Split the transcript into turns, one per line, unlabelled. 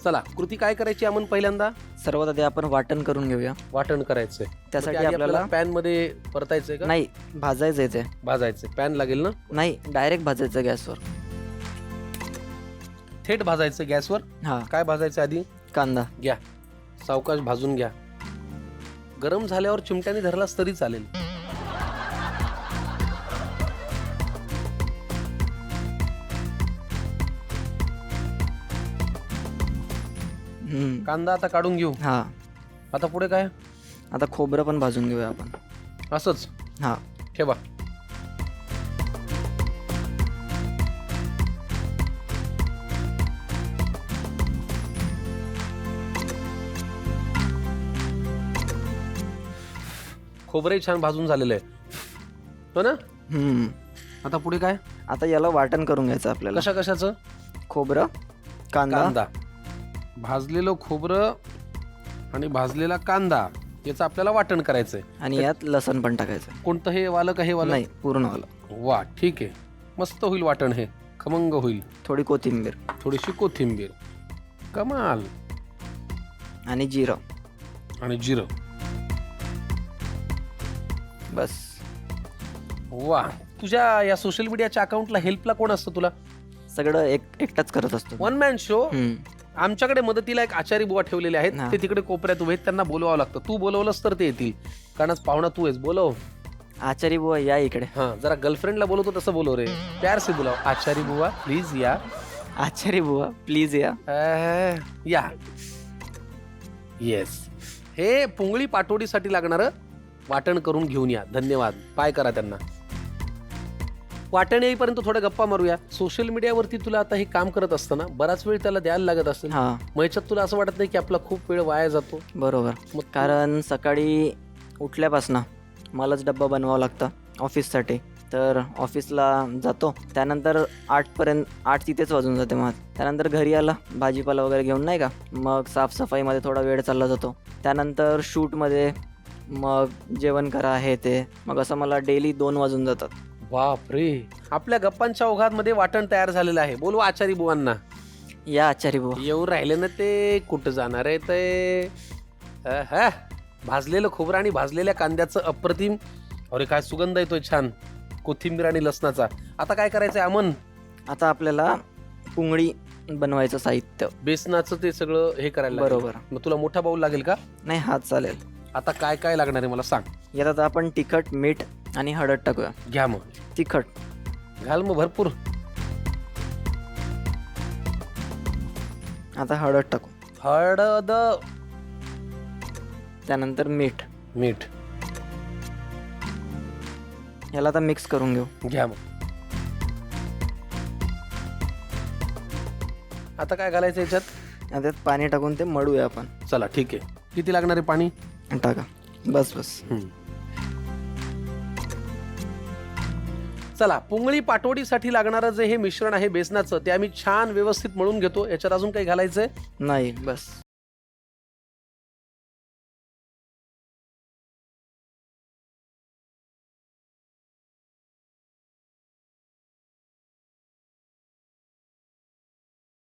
चला कृती काय करायची आपण पहिल्यांदा
सर्वात आधी आपण वाटण करून घेऊया.
वाटण करायचंय.
त्यासाठी
मग ते आधी
आपल्याला
पॅन मध्ये परतायचंय का?
नाही भाजायचंय ते.
भाजायचंय. पॅन लागेल ना?
नाही डायरेक्ट भाजायचं गॅसवर.
थेट भाजायचं गॅसवर.
हा.
काय भाजायचं आधी?
कांदा
घ्या, सावकाश भाजून घ्या. गरम झाल्यावर चिमट्याने धरलास तरी चालेल. कांदा आता काढून घेऊ.
हा.
आता पुढे काय?
आता खोबरं पण भाजून घेऊया आपण.
असंच
हा.
ठेवा. खोबरही छान भाजून झालेलं आहे हो ना? आता पुढे काय?
आता याला वाटण करून घ्यायचं आपल्याला.
कशा कशाचं?
खोबरं, कांदा.
भाजलेलं खोबरं आणि भाजलेला कांदा याचं आपल्याला वाटण करायचंय.
आणि यात लसण पण टाकायचं.
कोणतं हे वालं का हे वालं?
नाही पूर्ण वाला.
वा ठीक आहे. मस्त होईल वाटण. हे खमंग होईल.
थोडी कोथिंबीर
थोडीशी कोथिंबीर. कमाल.
आणि जिरं.
आणि जिरं.
बस.
वा. तुझ्या या सोशल मीडियाच्या अकाउंटला हेल्पला कोण असतं तुला?
सगळं एकटाच करत असतो.
One man show. आमच्याकडे मदतीला एक आचारी बुवा ठेवलेले आहेत.
हा.
ते तिकडे कोपऱ्यात उभे आहेत. त्यांना बोलवावं लागतं. तू बोलवलंस तर ते येतील. कारण आज पाहुणा तू आहेस. बोलव.
आचारी बुवा या इकडे.
हा जरा गर्लफ्रेंडला बोलवतो तसं बोलव रे. प्यार से बुलाव. आचारी बुवा प्लीज या.
आचारी बुवा प्लीज या.
या. येस. हे पुंगळी पाटोडीसाठी लागणारं वाटण करून घेऊन या. धन्यवाद. पाय करा त्यांना. वाटण येईपर्यंत थोड्या गप्पा मारूया. सोशल मीडियावरती तुला आता हे काम करत असताना बराच वेळ त्याला द्यायला लागत असेल.
हा.
मग याच्यात तुला असं वाटत नाही की आपला खूप वेळ वाया जातो?
बरोबर.
मग
कारण सकाळी उठल्यापासून मलाच डब्बा बनवावं लागतं ऑफिससाठी. तर ऑफिसला जातो. त्यानंतर 8 तिथेच वाजून जाते. मग त्यानंतर घरी आला भाजीपाला वगैरे घेऊन नाही का, मग साफसफाईमध्ये थोडा वेळ चालला जातो. त्यानंतर शूटमध्ये मग जेवण करा हे ते. मग असं मला डेली 2 वाजून जातात.
बापरे. आपल्या गप्पांच्या ओघामध्ये वाटण तयार झालेलं आहे. बोलू आचारी बुवांना.
या आचारी बुवा.
येऊ राहिले ना ते. कुठं जाणार आहे ते? भाजलेलं खोबरं आणि भाजलेल्या कांद्याचं अप्रतिम. अरे काय सुगंध येतोय छान. कोथिंबीर आणि लसणाचा. आता काय करायचंय अमन?
आता आपल्याला पुंगळी बनवायचं साहित्य.
बेसनाचं ते सगळं हे करायला लागेल.
बरोबर.
मग तुला मोठा बाऊल लागेल का?
नाही हात चालेल.
आता काय काय लागणार आहे मला सांग.
यात आता आपण तिखट, मीठ आणि हळद टाकूया.
घ्या मग.
तिखट
घाल मग भरपूर.
आता हळद टाकू.
हळद.
त्यानंतर मीठ.
मीठ.
याला आता मिक्स करून घेऊ.
घ्या मग. आता काय घालायचं याच्यात?
आता त्यात पाणी टाकून ते मळूया आपण.
चला ठीक आहे. किती लागणार आहे पाणी?
टाका. बस.
चला पुंगळी पाटोडीसाठी लागणारं जे हे मिश्रण आहे बेसनाचं ते आम्ही छान व्यवस्थित मळून घेतो. याच्यात अजून काही घालायचंय?
नाही बस.